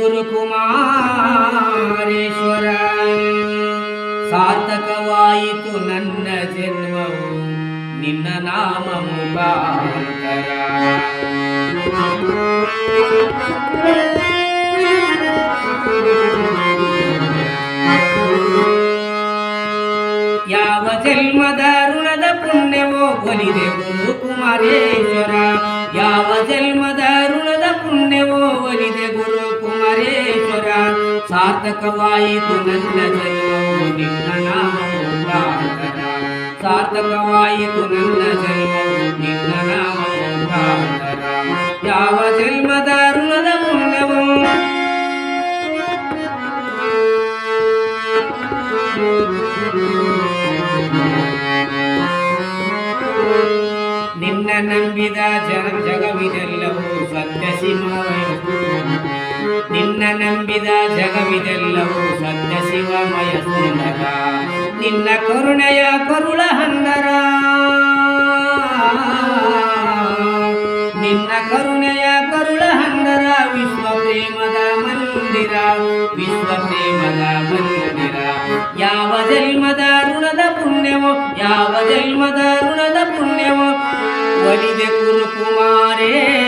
ಗುರುಕುಮಾರೇಶ್ವರ ಸಾರ್ಥಕವಾಯಿತು ನನ್ನ ಜನ್ಮವು ನಿನ್ನ ನಾಮ ಮುಖಾಂತರ. ಯಾವ ಜನ್ಮದ ಋಣದ ಪುಣ್ಯವೋ ಒಲಿದೆ ಗುರುಕುಮಾರೇಶ್ವರ. ಯಾವ ಜನ್ಮದ ಋಣದ ಪುಣ್ಯವೋ ಒಲಿದೆ ಗುರುಕುಮಾರೇಶ್ವರ. ಸಾರ್ಥಕವಾಯಿತು ನನ್ನ ಜನ್ಮವು ನಿನ್ನ ನಾಮ ಮುಖಾಂತರ. ಸಾರ್ಥಕವಾಯಿತು ನನ್ನ ಜನ್ಮವು ನಿನ್ನ ನಾಮ ಮುಖಾಂತರ. ಯಾವ ಜನ್ಮದ ಋಣದ ಪುಣ್ಯವೋ ನಿನ್ನ ನಂಬಿದ ಜಗವಿದೆಲ್ಲವೂ ಸತ್ಯ ಶಿವಮಯ. ನಿನ್ನ ನಂಬಿದ ಜಗವಿದೆಲ್ಲವೂ ಸತ್ಯ ಶಿವಮಯ ಸುಂದರ. ನಿನ್ನ ಕರುಣೆಯ ಕರುಳ ಹಂದರ. ನಿನ್ನ ಕರುಣೆಯ ಕರುಳ ಹಂದರ. ವಿಶ್ವ ಪ್ರೇಮದ ಮಂದಿರ. ವಿಶ್ವ ಪ್ರೇಮದ ಮಂದಿರ. ಯಾವ ಜನ್ಮದ ಋಣದ ಪುಣ್ಯವೋ ಯಾವ ಜನ್ಮದ ಋಣದ ಪುಣ್ಯವೋ ಒಲಿದೆ ಗುರುಕುಮಾರೇ